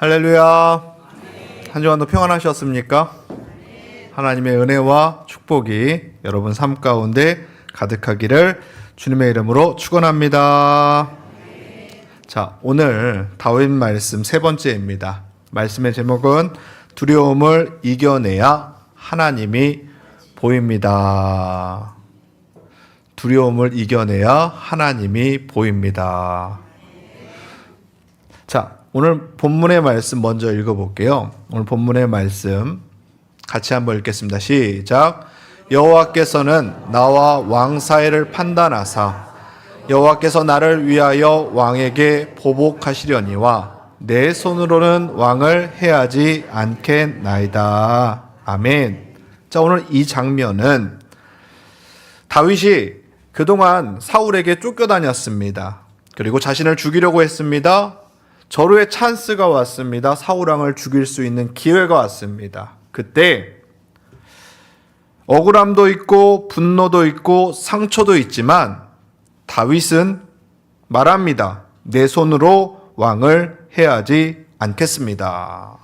할렐루야. 한 주간도 평안하셨습니까? 하나님의 은혜와 축복이 여러분 삶 가운데 가득하기를 주님의 이름으로 축원합니다. 자, 오늘 다윗 말씀 세 번째입니다. 말씀의 제목은 두려움을 이겨내야 하나님이 보입니다. 두려움을 이겨내야 하나님이 보입니다. 자, 오늘 본문의 말씀 먼저 읽어볼게요. 오늘 본문의 말씀 같이 한번 읽겠습니다. 시작. 여호와께서는 나와 왕 사이를 판단하사 여호와께서 나를 위하여 왕에게 보복하시려니와 내 손으로는 왕을 해하지 않겠나이다. 아멘. 자, 오늘 이 장면은 다윗이 그동안 사울에게 쫓겨다녔습니다. 그리고 자신을 죽이려고 했습니다. 절호의 찬스가 왔습니다. 사울 왕을 죽일 수 있는 기회가 왔습니다. 그때 억울함도 있고 분노도 있고 상처도 있지만 다윗은 말합니다. 내 손으로 왕을 해하지 않겠습니다.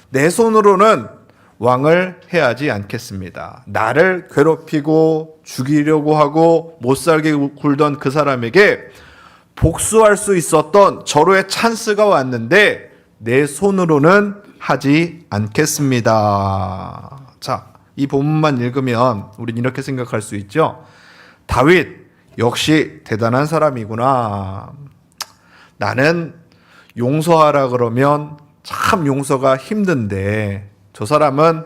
내 손으로는 왕을 해하지 않겠습니다. 나를 괴롭히고 죽이려고 하고 못살게 굴던 그 사람에게 복수할 수 있었던 절호의 찬스가 왔는데 내 손으로는 하지 않겠습니다. 자, 이 본문만 읽으면 우린 이렇게 생각할 수 있죠. 다윗 역시 대단한 사람이구나. 나는 용서하라 그러면 참 용서가 힘든데 저 사람은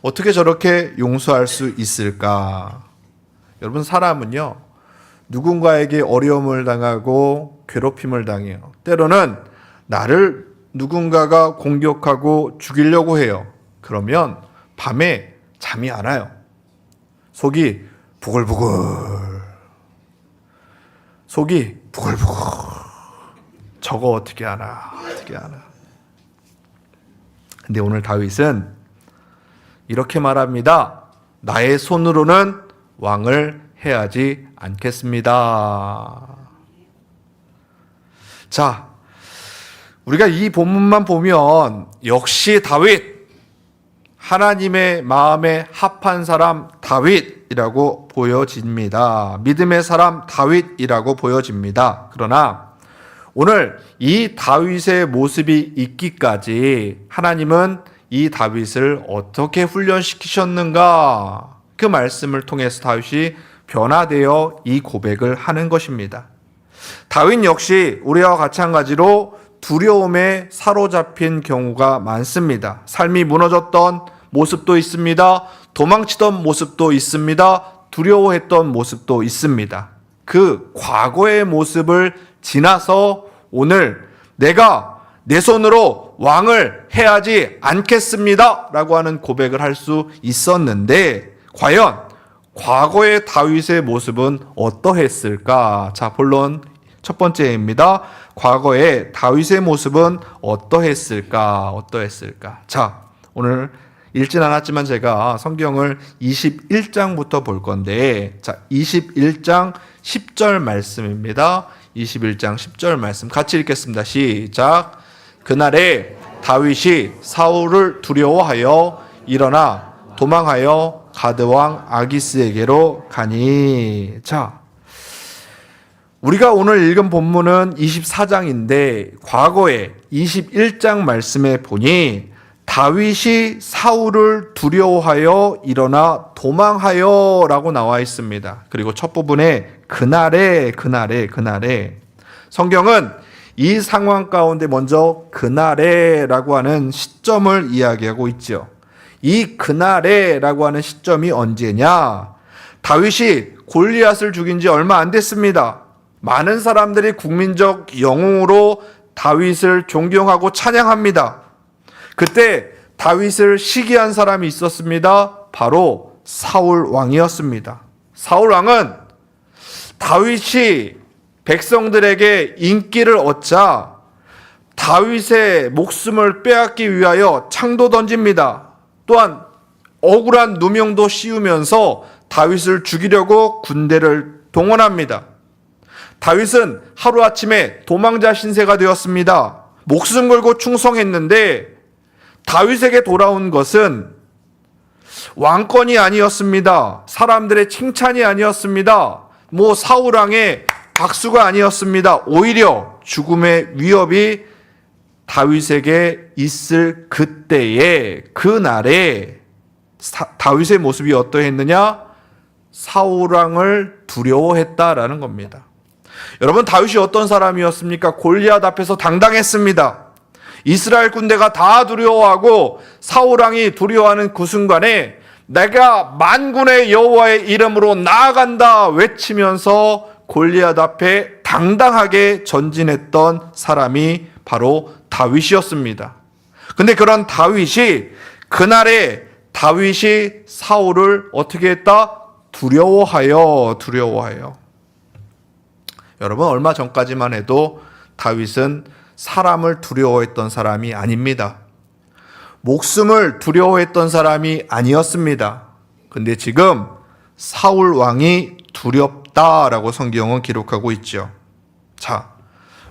어떻게 저렇게 용서할 수 있을까? 여러분, 사람은요, 누군가에게 어려움을 당하고 괴롭힘을 당해요. 때로는 나를 누군가가 공격하고 죽이려고 해요. 그러면 밤에 잠이 안 와요. 속이 부글부글. 속이 부글부글. 저거 어떻게 하나. 근데 오늘 다윗은 이렇게 말합니다. 나의 손으로는 왕을 해하지 않겠습니다. 자, 우리가 이 본문만 보면 역시 다윗, 하나님의 마음에 합한 사람 다윗이라고 보여집니다. 믿음의 사람 다윗이라고 보여집니다. 그러나 오늘 이 다윗의 모습이 있기까지 하나님은 이 다윗을 어떻게 훈련시키셨는가? 그 말씀을 통해서 다윗이 변화되어 이 고백을 하는 것입니다. 다윗 역시 우리와 마찬가지로 두려움에 사로잡힌 경우가 많습니다. 삶이 무너졌던 모습도 있습니다. 도망치던 모습도 있습니다. 두려워했던 모습도 있습니다. 그 과거의 모습을 지나서 오늘 내가 내 손으로 왕을 해하지 않겠습니다 라고 하는 고백을 할 수 있었는데 과연 과거의 다윗의 모습은 어떠했을까? 자, 본론 첫 번째입니다. 과거의 다윗의 모습은 어떠했을까? 자, 오늘 읽진 않았지만 제가 성경을 21장부터 볼 건데, 자, 21장 10절 말씀입니다. 21장 10절 말씀 같이 읽겠습니다. 시작. 그날에 다윗이 사울을 두려워하여 일어나 도망하여 가드왕 아기스에게로 가니. 자, 우리가 오늘 읽은 본문은 24장인데 과거에 21장 말씀에 보니 다윗이 사울을 두려워하여 일어나 도망하여 라고 나와 있습니다. 그리고 첫 부분에 그날에 성경은 이 상황 가운데 먼저 그날에 라고 하는 시점을 이야기하고 있죠. 이 그날에 라고 하는 시점이 언제냐? 다윗이 골리앗을 죽인 지 얼마 안 됐습니다. 많은 사람들이 국민적 영웅으로 다윗을 존경하고 찬양합니다. 그때 다윗을 시기한 사람이 있었습니다. 바로 사울 왕이었습니다. 사울 왕은 다윗이 백성들에게 인기를 얻자 다윗의 목숨을 빼앗기 위하여 창도 던집니다. 또한 억울한 누명도 씌우면서 다윗을 죽이려고 군대를 동원합니다. 다윗은 하루아침에 도망자 신세가 되었습니다. 목숨 걸고 충성했는데 다윗에게 돌아온 것은 왕권이 아니었습니다. 사람들의 칭찬이 아니었습니다. 사울 왕의 박수가 아니었습니다. 오히려 죽음의 위협이 다윗에게 있을 그때에, 그날에 다윗의 모습이 어떠했느냐? 사울 왕을 두려워했다라는 겁니다. 여러분, 다윗이 어떤 사람이었습니까? 골리앗 앞에서 당당했습니다. 이스라엘 군대가 다 두려워하고 사울 왕이 두려워하는 그 순간에 내가 만군의 여호와의 이름으로 나아간다 외치면서 골리앗 앞에 당당하게 전진했던 사람이 바로 다윗이었습니다. 근데 그런 다윗이 그날에 다윗이 사울을 어떻게 했다? 두려워하여. 여러분, 얼마 전까지만 해도 다윗은 사람을 두려워했던 사람이 아닙니다. 목숨을 두려워했던 사람이 아니었습니다. 근데 지금 사울 왕이 두렵다라고 성경은 기록하고 있죠. 자,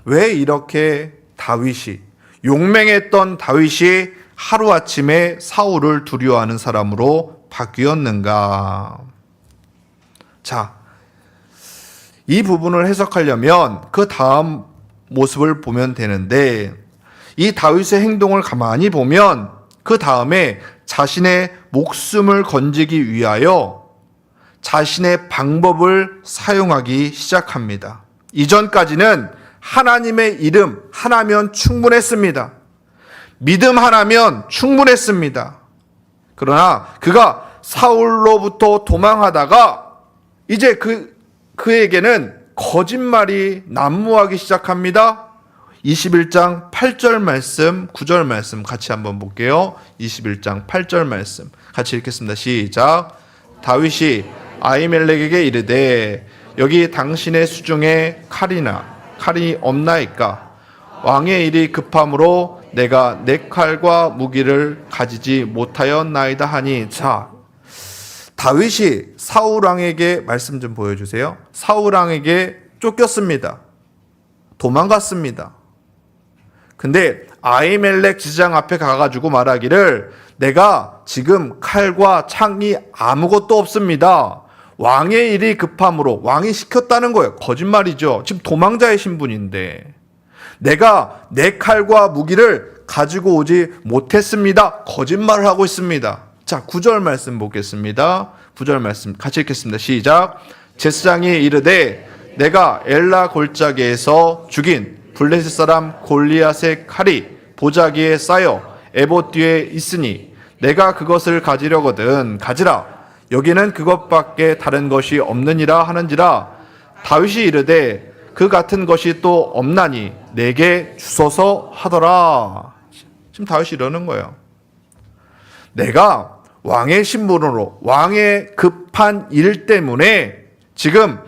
왜 이렇게 다윗이, 용맹했던 다윗이 하루아침에 사울을 두려워하는 사람으로 바뀌었는가? 자, 이 부분을 해석하려면 그 다음 모습을 보면 되는데, 이 다윗의 행동을 가만히 보면 그 다음에 자신의 목숨을 건지기 위하여 자신의 방법을 사용하기 시작합니다. 이전까지는 하나님의 이름 하나면 충분했습니다. 믿음 하나면 충분했습니다. 그러나 그가 사울로부터 도망하다가 이제 그에게는 거짓말이 난무하기 시작합니다. 21장 8절 말씀, 9절 말씀 같이 한번 볼게요. 21장 8절 말씀 같이 읽겠습니다. 시작. 다윗이 아히멜렉에게 이르되 여기 당신의 수중에 칼이 없나이까? 왕의 일이 급함으로 내가 내 칼과 무기를 가지지 못하였나이다 하니. 자, 다윗이 사울 왕에게 말씀 좀 보여주세요. 사울 왕에게 쫓겼습니다. 도망갔습니다. 근데 아히멜렉 지장 앞에 가가지고 말하기를 내가 지금 칼과 창이 아무것도 없습니다. 왕의 일이 급함으로, 왕이 시켰다는 거예요. 거짓말이죠. 지금 도망자의 신분인데 내가 내 칼과 무기를 가지고 오지 못했습니다. 거짓말을 하고 있습니다. 자, 9절 말씀 보겠습니다. 9절 말씀 같이 읽겠습니다. 시작. 제사장이 이르되 내가 엘라 골짜기에서 죽인 블레셋 사람 골리앗의 칼이 보자기에 쌓여 에봇 뒤에 있으니 내가 그것을 가지려거든 가지라. 여기는 그것밖에 다른 것이 없느니라 하는지라. 다윗이 이르되 그 같은 것이 또 없나니 내게 주소서 하더라. 지금 다윗이 이러는 거예요. 내가 왕의 신분으로 왕의 급한 일 때문에 지금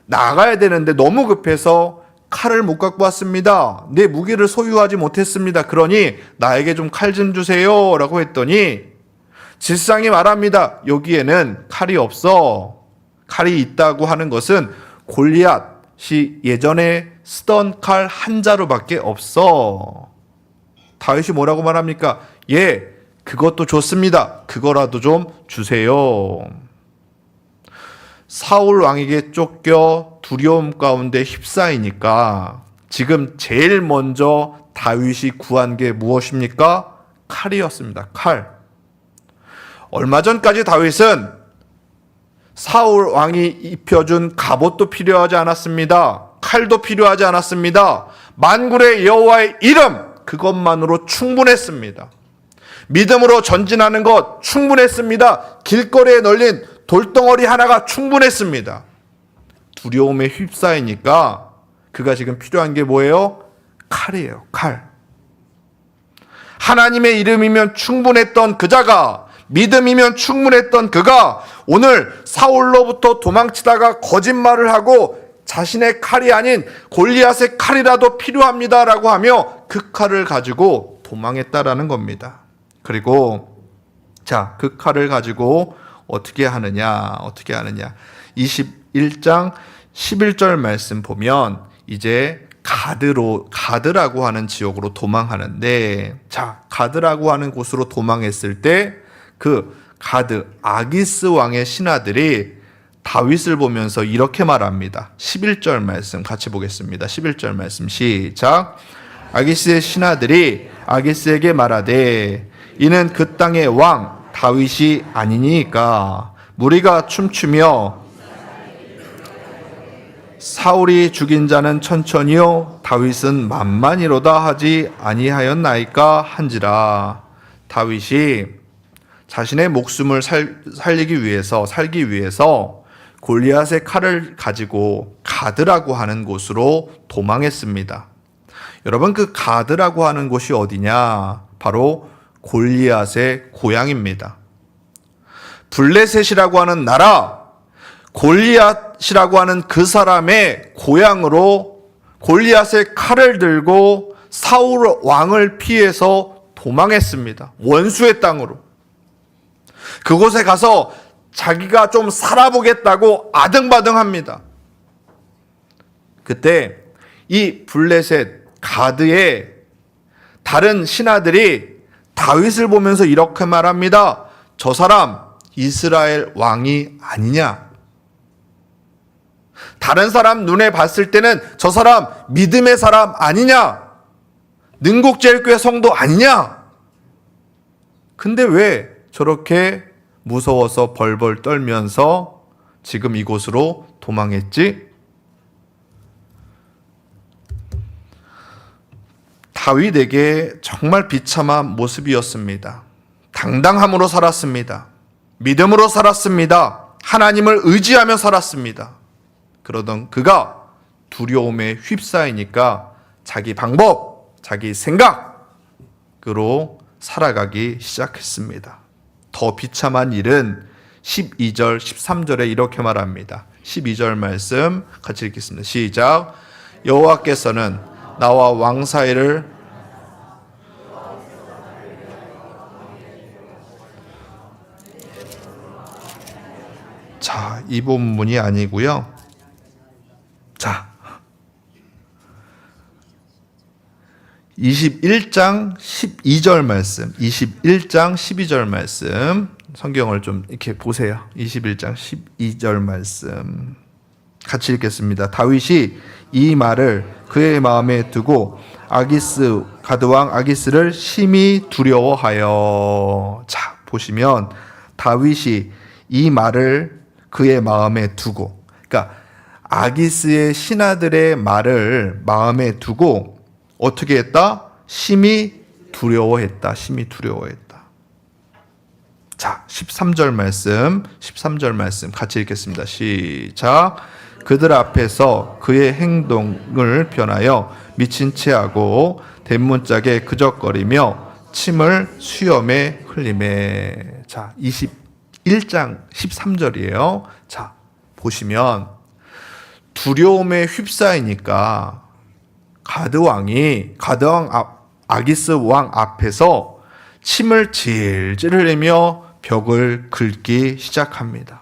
나가야 되는데 너무 급해서 칼을 못 갖고 왔습니다. 내 무기를 소유하지 못했습니다. 그러니 나에게 좀 칼 좀 주세요 라고 했더니 제사장이 말합니다. 여기에는 칼이 없어. 칼이 있다고 하는 것은 골리앗이 예전에 쓰던 칼 한 자루밖에 없어. 다윗이 뭐라고 말합니까? 예, 그것도 좋습니다. 그거라도 좀 주세요. 사울 왕에게 쫓겨 두려움 가운데 휩싸이니까 지금 제일 먼저 다윗이 구한 게 무엇입니까? 칼이었습니다. 칼. 얼마 전까지 다윗은 사울 왕이 입혀준 갑옷도 필요하지 않았습니다. 칼도 필요하지 않았습니다. 만군의 여호와의 이름, 그것만으로 충분했습니다. 믿음으로 전진하는 것 충분했습니다. 길거리에 널린 돌덩어리 하나가 충분했습니다. 두려움에 휩싸이니까 그가 지금 필요한 게 뭐예요? 칼이에요. 칼. 하나님의 이름이면 충분했던 그자가, 믿음이면 충분했던 그가 오늘 사울로부터 도망치다가 거짓말을 하고 자신의 칼이 아닌 골리앗의 칼이라도 필요합니다라고 하며 그 칼을 가지고 도망했다라는 겁니다. 그리고 자, 그 칼을 가지고 어떻게 하느냐? 21장 11절 말씀 보면 이제 가드라고 하는 지역으로 도망하는데, 자, 가드라고 하는 곳으로 도망했을 때 그 가드 아기스 왕의 신하들이 다윗을 보면서 이렇게 말합니다. 11절 말씀 같이 보겠습니다. 11절 말씀 시작. 아기스의 신하들이 아기스에게 말하되 이는 그 땅의 왕 다윗이 아니니까 무리가 춤추며 사울이 죽인 자는 천천히요 다윗은 만만이로다 하지 아니하였나이까 한지라. 다윗이 자신의 목숨을 살기 위해서 골리앗의 칼을 가지고 가드라고 하는 곳으로 도망했습니다. 여러분, 그 가드라고 하는 곳이 어디냐? 바로 골리앗의 고향입니다. 블레셋이라고 하는 나라, 골리앗이라고 하는 그 사람의 고향으로 골리앗의 칼을 들고 사울 왕을 피해서 도망했습니다. 원수의 땅으로. 그곳에 가서 자기가 좀 살아보겠다고 아등바등합니다. 그때 이 블레셋 가드의 다른 신하들이 다윗을 보면서 이렇게 말합니다. 저 사람 이스라엘 왕이 아니냐? 다른 사람 눈에 봤을 때는 저 사람 믿음의 사람 아니냐? 능곡제일교회 성도 아니냐? 근데 왜 저렇게 무서워서 벌벌 떨면서 지금 이곳으로 도망했지? 다윗에게 정말 비참한 모습이었습니다. 당당함으로 살았습니다. 믿음으로 살았습니다. 하나님을 의지하며 살았습니다. 그러던 그가 두려움에 휩싸이니까 자기 방법, 자기 생각으로 살아가기 시작했습니다. 더 비참한 일은 12절, 13절에 이렇게 말합니다. 12절 말씀 같이 읽겠습니다. 시작. 여호와께서는 나와 왕 사이를 자, 이 본문이 아니고요. 자, 21장 12절 말씀, 21장 12절 말씀 성경을 좀 이렇게 보세요. 21장 12절 말씀 같이 읽겠습니다. 다윗이 이 말을 그의 마음에 두고 아기스 가드왕 아기스를 심히 두려워하여. 자, 보시면 다윗이 이 말을 그의 마음에 두고, 그러니까 아기스의 신하들의 말을 마음에 두고 어떻게 했다? 심히 두려워했다. 심히 두려워했다. 자, 13절 말씀 같이 읽겠습니다. 시작. 그들 앞에서 그의 행동을 변하여 미친 채 하고 대문짝에 그적거리며 침을 수염에 흘리매. 자, 21장 13절이에요. 자, 보시면 두려움에 휩싸이니까 가드왕 아기스 왕 앞에서 침을 질질 흘리며 벽을 긁기 시작합니다.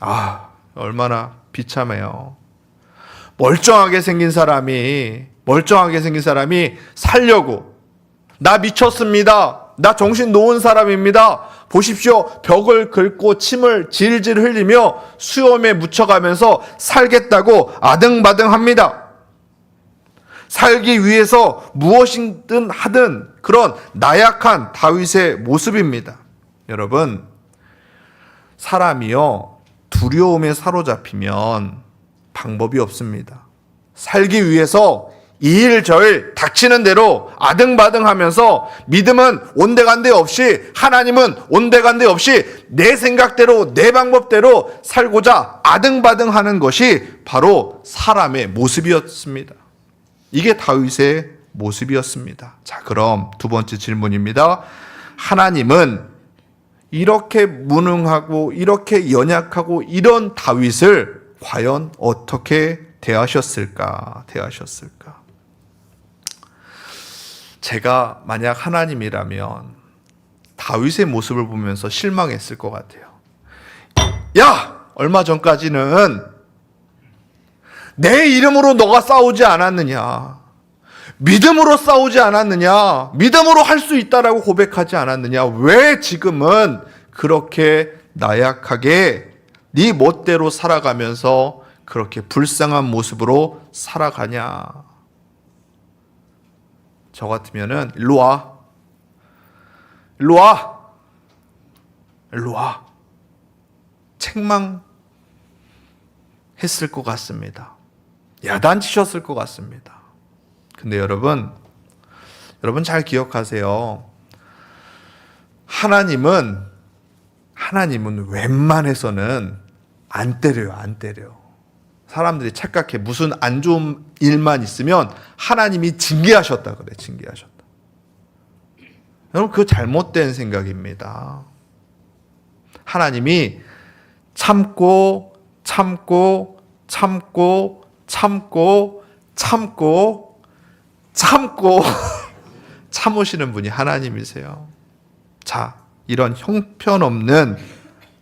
아, 얼마나 비참해요. 멀쩡하게 생긴 사람이 살려고, 나 미쳤습니다. 나 정신 놓은 사람입니다. 보십시오. 벽을 긁고 침을 질질 흘리며 수염에 묻혀가면서 살겠다고 아등바등합니다. 살기 위해서 무엇이든 하든 그런 나약한 다윗의 모습입니다. 여러분, 사람이요, 두려움에 사로잡히면 방법이 없습니다. 살기 위해서 이 일 저 일 닥치는 대로 아등바등하면서 믿음은 온데간데 없이, 하나님은 온데간데 없이 내 생각대로 내 방법대로 살고자 아등바등하는 것이 바로 사람의 모습이었습니다. 이게 다윗의 모습이었습니다. 자, 그럼 두 번째 질문입니다. 하나님은 이렇게 무능하고 이렇게 연약하고 이런 다윗을 과연 어떻게 대하셨을까? 제가 만약 하나님이라면 다윗의 모습을 보면서 실망했을 것 같아요. 야! 얼마 전까지는 내 이름으로 너가 싸우지 않았느냐? 믿음으로 싸우지 않았느냐? 믿음으로 할 수 있다라고 고백하지 않았느냐? 왜 지금은 그렇게 나약하게 네 멋대로 살아가면서 그렇게 불쌍한 모습으로 살아가냐? 저 같으면은 일로 와. 일로 와. 일로 와. 책망했을 것 같습니다. 야단치셨을 것 같습니다. 근데 여러분 잘 기억하세요. 하나님은 웬만해서는 안 때려요. 안 때려. 사람들이 착각해. 무슨 안 좋은 일만 있으면 하나님이 징계하셨다 그래. 징계하셨다. 여러분 그거 잘못된 생각입니다. 하나님이 참고 참으시는 분이 하나님이세요. 자, 이런 형편없는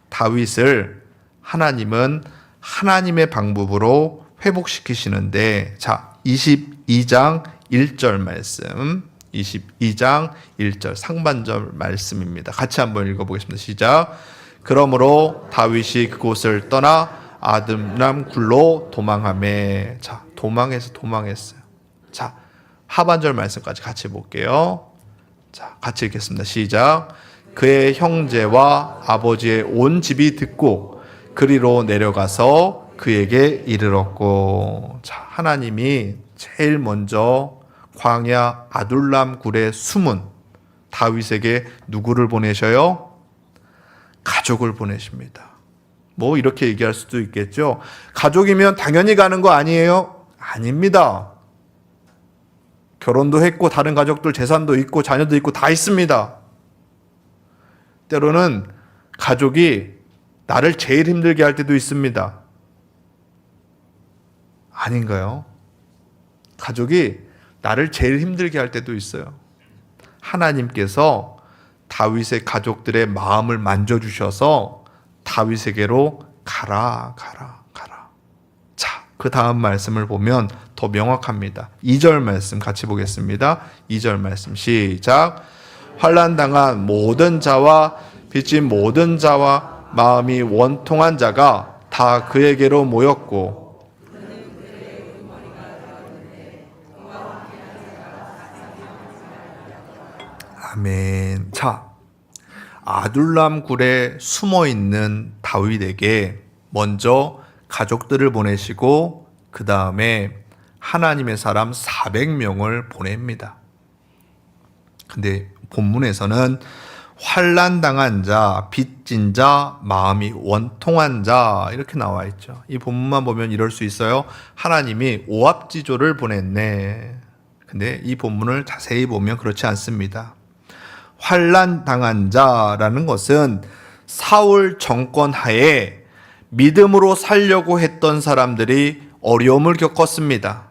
다윗을 하나님은 하나님의 방법으로 회복시키시는데, 자, 22장 1절 말씀, 22장 1절 상반절 말씀입니다. 같이 한번 읽어보겠습니다. 시작. 그러므로 다윗이 그곳을 떠나 아둘람 굴로 도망하매. 자, 도망했어요. 자, 하반절 말씀까지 같이 볼게요. 자, 같이 읽겠습니다. 시작. 그의 형제와 아버지의 온 집이 듣고 그리로 내려가서 그에게 이르렀고. 자, 하나님이 제일 먼저 광야 아둘람 굴에 숨은 다윗에게 누구를 보내셔요? 가족을 보내십니다. 뭐 이렇게 얘기할 수도 있겠죠. 가족이면 당연히 가는 거 아니에요? 아닙니다. 결혼도 했고 다른 가족들 재산도 있고 자녀도 있고 다 있습니다. 때로는 가족이 나를 제일 힘들게 할 때도 있습니다. 아닌가요? 가족이 나를 제일 힘들게 할 때도 있어요. 하나님께서 다윗의 가족들의 마음을 만져주셔서 다윗에게로 가라. 자, 그 다음 말씀을 보면 더 명확합니다. 2절 말씀 같이 보겠습니다. 2절 말씀 시작. 환난당한 모든 자와 빚진 모든 자와 마음이 원통한 자가 다 그에게로 모였고. 아멘. 자, 아둘람 굴에 숨어 있는 다윗에게 먼저 가족들을 보내시고 그 다음에 하나님의 사람 400명을 보냅니다. 근데 본문에서는 환난 당한 자, 빚진 자, 마음이 원통한 자 이렇게 나와 있죠. 이 본문만 보면 이럴 수 있어요. 하나님이 오합지졸을 보냈네. 근데 이 본문을 자세히 보면 그렇지 않습니다. 환난 당한 자라는 것은 사울 정권 하에 믿음으로 살려고 했던 사람들이 어려움을 겪었습니다.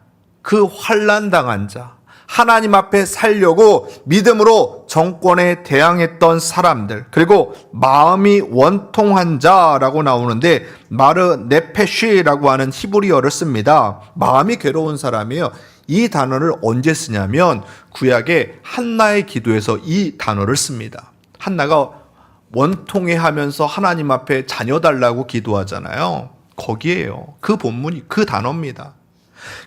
그 환난 당한 자, 하나님 앞에 살려고 믿음으로 정권에 대항했던 사람들, 그리고 마음이 원통한 자라고 나오는데 마르 네페쉬라고 하는 히브리어를 씁니다. 마음이 괴로운 사람이에요. 이 단어를 언제 쓰냐면 구약의 한나의 기도에서 이 단어를 씁니다. 한나가 원통해하면서 하나님 앞에 자녀 달라고 기도하잖아요. 거기에요. 그 본문이 그 단어입니다.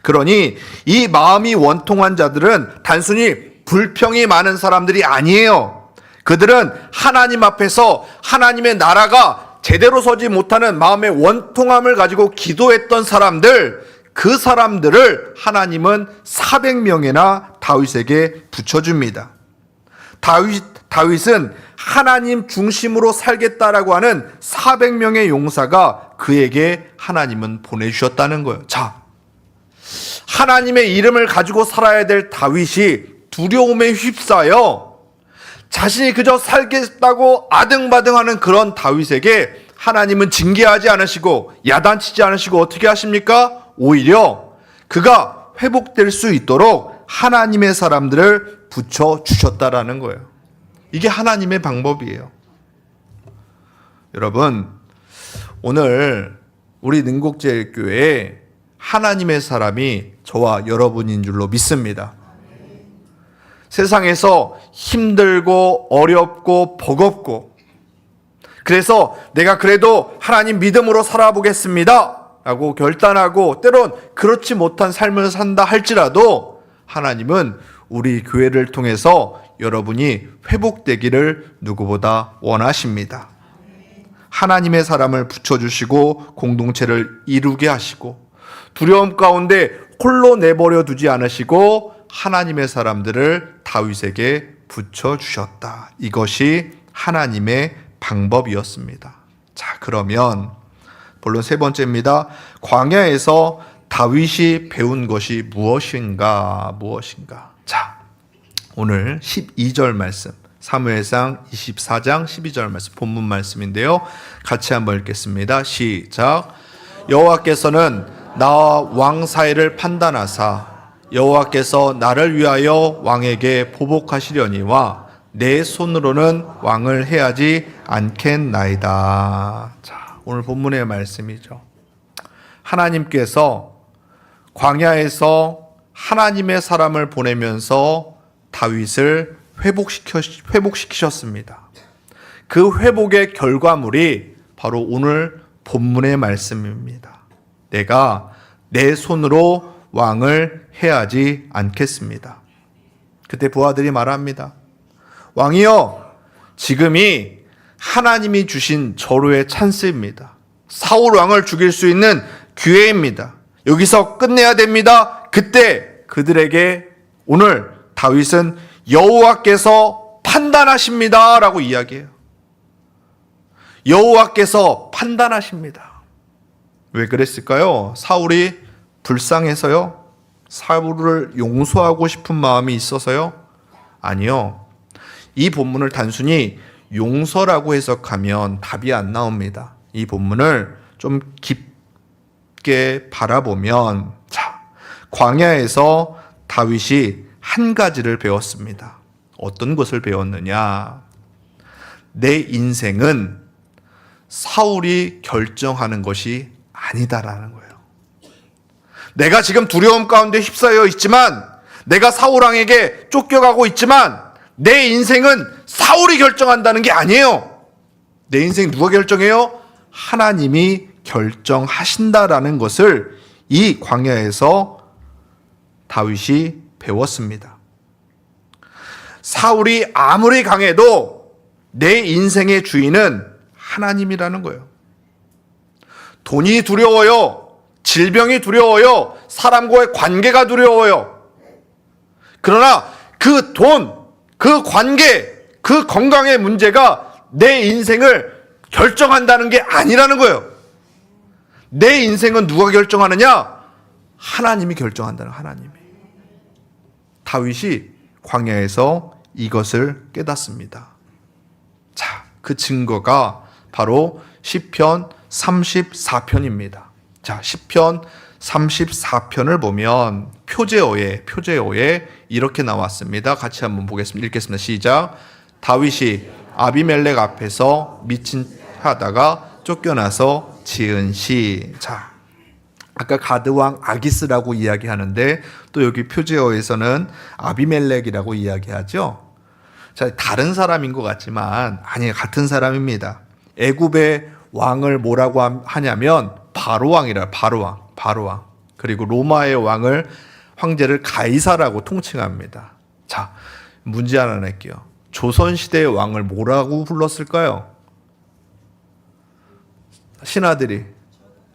그러니 이 마음이 원통한 자들은 단순히 불평이 많은 사람들이 아니에요. 그들은 하나님 앞에서 하나님의 나라가 제대로 서지 못하는 마음의 원통함을 가지고 기도했던 사람들, 그 사람들을 하나님은 400명이나 다윗에게 붙여줍니다. 다윗은 하나님 중심으로 살겠다라고 하는 400명의 용사가 그에게 하나님은 보내주셨다는 거예요. 자, 하나님의 이름을 가지고 살아야 될 다윗이 두려움에 휩싸여 자신이 그저 살겠다고 아등바등하는 그런 다윗에게 하나님은 징계하지 않으시고 야단치지 않으시고 어떻게 하십니까? 오히려 그가 회복될 수 있도록 하나님의 사람들을 붙여주셨다라는 거예요. 이게 하나님의 방법이에요. 여러분, 오늘 우리 능곡제일교회에 하나님의 사람이 저와 여러분인 줄로 믿습니다. 세상에서 힘들고 어렵고 버겁고, 그래서 내가 그래도 하나님 믿음으로 살아보겠습니다 라고 결단하고 때론 그렇지 못한 삶을 산다 할지라도 하나님은 우리 교회를 통해서 여러분이 회복되기를 누구보다 원하십니다. 하나님의 사람을 붙여주시고 공동체를 이루게 하시고 두려움 가운데 홀로 내버려 두지 않으시고 하나님의 사람들을 다윗에게 붙여주셨다. 이것이 하나님의 방법이었습니다. 자, 그러면 본론 세 번째입니다. 광야에서 다윗이 배운 것이 무엇인가? 자, 오늘 12절 말씀, 사무엘상 24장 12절 말씀, 본문 말씀인데요. 같이 한번 읽겠습니다. 시작. 여호와께서는 나와 왕 사이를 판단하사 여호와께서 나를 위하여 왕에게 보복하시려니와 내 손으로는 왕을 해하지 않겠나이다. 자, 오늘 본문의 말씀이죠. 하나님께서 광야에서 하나님의 사람을 보내면서 다윗을 회복시키셨습니다. 그 회복의 결과물이 바로 오늘 본문의 말씀입니다. 내가 내 손으로 왕을 해하지 않겠습니다. 그때 부하들이 말합니다. 왕이여, 지금이 하나님이 주신 절호의 찬스입니다. 사울 왕을 죽일 수 있는 기회입니다. 여기서 끝내야 됩니다. 그때 그들에게 오늘 다윗은 여호와께서 판단하십니다 라고 이야기해요. 여호와께서 판단하십니다. 왜 그랬을까요? 사울이 불쌍해서요? 사울을 용서하고 싶은 마음이 있어서요? 아니요. 이 본문을 단순히 용서라고 해석하면 답이 안 나옵니다. 이 본문을 좀 깊게 바라보면, 자, 광야에서 다윗이 한 가지를 배웠습니다. 어떤 것을 배웠느냐? 내 인생은 사울이 결정하는 것이 아니다라는 거예요. 내가 지금 두려움 가운데 휩싸여 있지만, 내가 사울 왕에게 쫓겨가고 있지만 내 인생은 사울이 결정한다는 게 아니에요. 내 인생 누가 결정해요? 하나님이 결정하신다라는 것을 이 광야에서 다윗이 배웠습니다. 사울이 아무리 강해도 내 인생의 주인은 하나님이라는 거예요. 돈이 두려워요. 질병이 두려워요. 사람과의 관계가 두려워요. 그러나 그 돈, 그 관계, 그 건강의 문제가 내 인생을 결정한다는 게 아니라는 거예요. 내 인생은 누가 결정하느냐? 하나님이 결정한다는, 하나님이. 다윗이 광야에서 이것을 깨닫습니다. 자, 그 증거가 바로 시편 34편입니다. 자, 시편 34편을 보면 표제어에 이렇게 나왔습니다. 같이 한번 보겠습니다. 읽겠습니다. 시작. 다윗이 아비멜렉 앞에서 미친 하다가 쫓겨나서 지은 시. 자, 아까 가드왕 아기스라고 이야기하는데 또 여기 표제어에서는 아비멜렉이라고 이야기하죠. 자, 다른 사람인 것 같지만 아니, 같은 사람입니다. 애굽의 왕을 뭐라고 하냐면 바로왕이라, 바로왕. 그리고 로마의 황제를 가이사라고 통칭합니다. 자, 문제 하나 낼게요. 조선시대의 왕을 뭐라고 불렀을까요? 신하들이.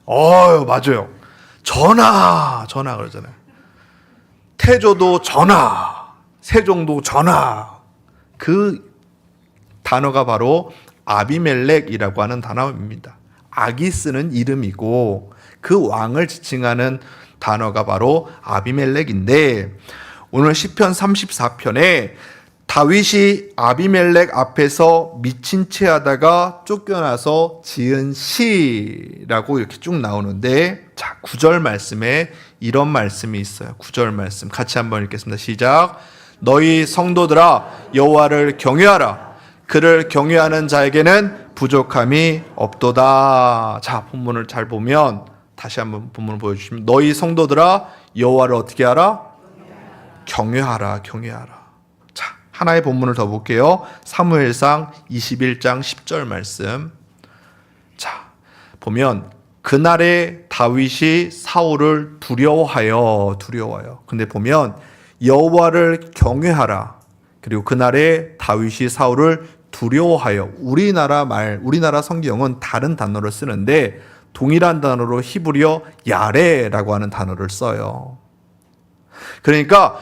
맞아요. 전하 그러잖아요. 태조도 전하, 세종도 전하. 그 단어가 바로 아비멜렉이라고 하는 단어입니다. 아기스는 이름이고 그 왕을 지칭하는 단어가 바로 아비멜렉인데, 오늘 시편 34편에 다윗이 아비멜렉 앞에서 미친 채 하다가 쫓겨나서 지은 시라고 이렇게 쭉 나오는데, 자, 9절 말씀에 이런 말씀이 있어요. 9절 말씀 같이 한번 읽겠습니다. 시작. 너희 성도들아 여호와를 경외하라. 그를 경외하는 자에게는 부족함이 없도다. 자, 본문을 잘 보면 다시 한번 본문을 보여주시면 너희 성도들아 여호와를 어떻게 하라? 경외하라. 경외하라. 자, 하나의 본문을 더 볼게요. 사무엘상 21장 10절 말씀. 자, 보면 그날에 다윗이 사울을 두려워하여. 근데 보면 여호와를 경외하라. 그리고 그날에 다윗이 사울을 두려워하여. 우리나라 성경은 다른 단어를 쓰는데 동일한 단어로 히브리어 야레라고 하는 단어를 써요. 그러니까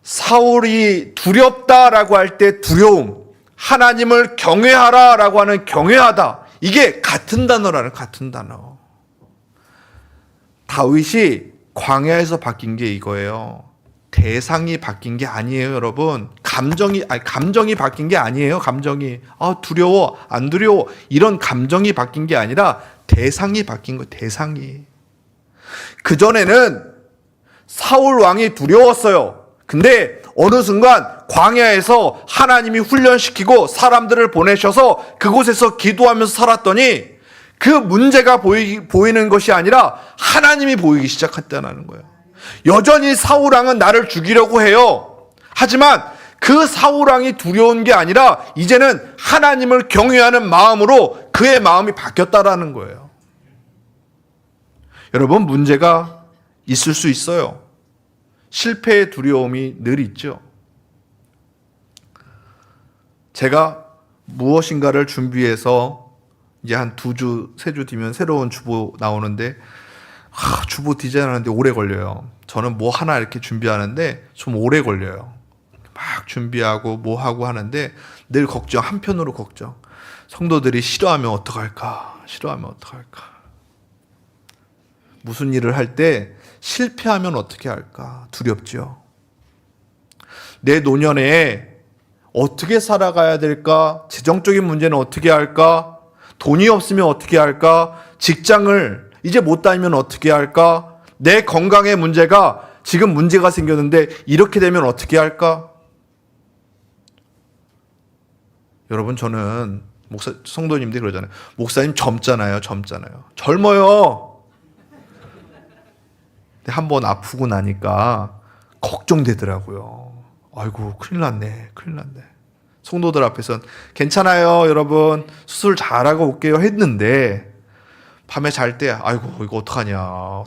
사울이 두렵다라고 할 때 두려움, 하나님을 경외하라라고 하는 경외하다, 이게 같은 단어. 다윗이 광야에서 바뀐 게 이거예요. 대상이 바뀐 게 아니에요, 여러분. 감정이 바뀐 게 아니에요. 감정이 두려워, 안 두려워, 이런 감정이 바뀐 게 아니라 대상이 바뀐 거예요. 대상이. 그전에는 사울 왕이 두려웠어요. 근데 어느 순간 광야에서 하나님이 훈련시키고 사람들을 보내셔서 그곳에서 기도하면서 살았더니 그 문제가 보이는 것이 아니라 하나님이 보이기 시작했다는 거예요. 여전히 사울 왕은 나를 죽이려고 해요. 하지만 그 사울 왕이 두려운 게 아니라 이제는 하나님을 경외하는 마음으로 그의 마음이 바뀌었다라는 거예요. 여러분, 문제가 있을 수 있어요. 실패의 두려움이 늘 있죠. 제가 무엇인가를 준비해서 이제 한 2주, 3주 뒤면 새로운 주보 나오는데 주보 디자인하는데 오래 걸려요. 저는 뭐 하나 이렇게 준비하는데 좀 오래 걸려요. 막 준비하고 뭐 하고 하는데 늘 걱정, 한편으로 걱정. 성도들이 싫어하면 어떡할까? 무슨 일을 할 때 실패하면 어떻게 할까? 두렵죠. 내 노년에 어떻게 살아가야 될까? 재정적인 문제는 어떻게 할까? 돈이 없으면 어떻게 할까? 직장을 이제 못 다니면 어떻게 할까? 내 건강의 문제가 지금 문제가 생겼는데 이렇게 되면 어떻게 할까? 여러분, 저는 성도님들이 그러잖아요. 목사님 젊잖아요. 젊어요. 한번 아프고 나니까 걱정되더라고요. 아이고, 큰일 났네. 성도들 앞에선 괜찮아요, 여러분. 수술 잘하고 올게요 했는데 밤에 잘 때 아이고, 이거 어떡하냐.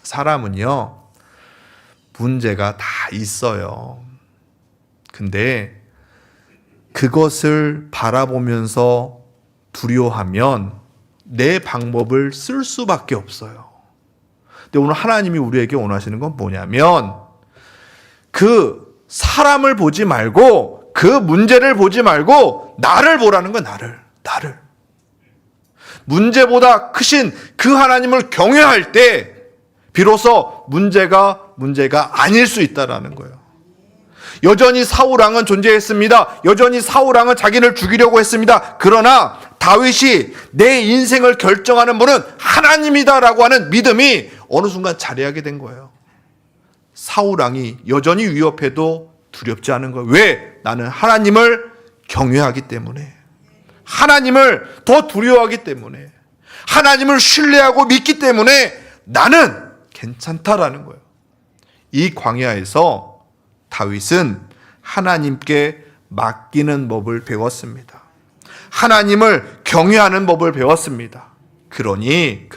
사람은요, 문제가 다 있어요. 근데 그것을 바라보면서 두려워하면 내 방법을 쓸 수밖에 없어요. 근데 오늘 하나님이 우리에게 원하시는 건 뭐냐면 그 사람을 보지 말고 그 문제를 보지 말고 나를 보라는 거야. 나를. 문제보다 크신 그 하나님을 경외할 때 비로소 문제가 아닐 수 있다라는 거예요. 여전히 사울 왕은 존재했습니다. 여전히 사울 왕은 자기를 죽이려고 했습니다. 그러나 다윗이 내 인생을 결정하는 분은 하나님이다라고 하는 믿음이 어느 순간 자리하게 된 거예요. 사울 왕이 여전히 위협해도 두렵지 않은 거예요. 왜? 나는 하나님을 경외하기 때문에, 하나님을 더 두려워하기 때문에, 하나님을 신뢰하고 믿기 때문에 나는 괜찮다라는 거예요. 이 광야에서 다윗은 하나님께 맡기는 법을 배웠습니다. 하나님을 경외하는 법을 배웠습니다. 그러니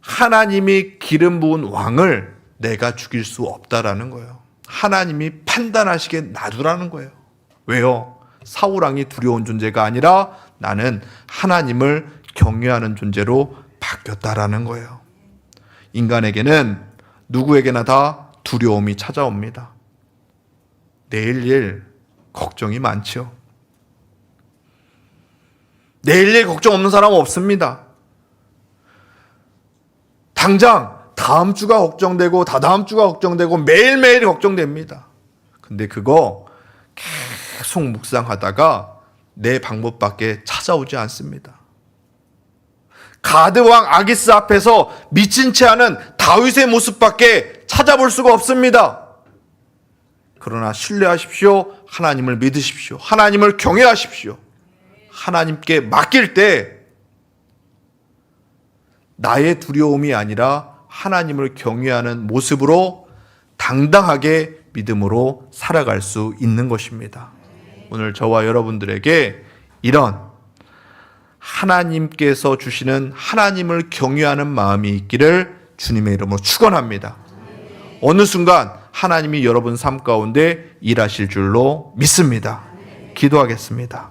하나님이 기름 부은 왕을 내가 죽일 수 없다라는 거예요. 하나님이 판단하시게 놔두라는 거예요. 왜요? 사울 왕이 두려운 존재가 아니라 나는 하나님을 경외하는 존재로 바뀌었다라는 거예요. 인간에게는 누구에게나 다 두려움이 찾아옵니다. 내일 일 걱정이 많죠. 내일 일 걱정 없는 사람은 없습니다. 당장 다음 주가 걱정되고 다다음 주가 걱정되고 매일매일 걱정됩니다. 근데 그거 계속 묵상하다가 내 방법밖에 찾아오지 않습니다. 가드왕 아기스 앞에서 미친 채 하는 다윗의 모습밖에 찾아볼 수가 없습니다. 그러나 신뢰하십시오. 하나님을 믿으십시오. 하나님을 경외하십시오. 하나님께 맡길 때 나의 두려움이 아니라 하나님을 경외하는 모습으로 당당하게 믿음으로 살아갈 수 있는 것입니다. 오늘 저와 여러분들에게 이런 하나님께서 주시는 하나님을 경외하는 마음이 있기를 주님의 이름으로 축원합니다. 어느 순간 하나님이 여러분 삶 가운데 일하실 줄로 믿습니다. 기도하겠습니다.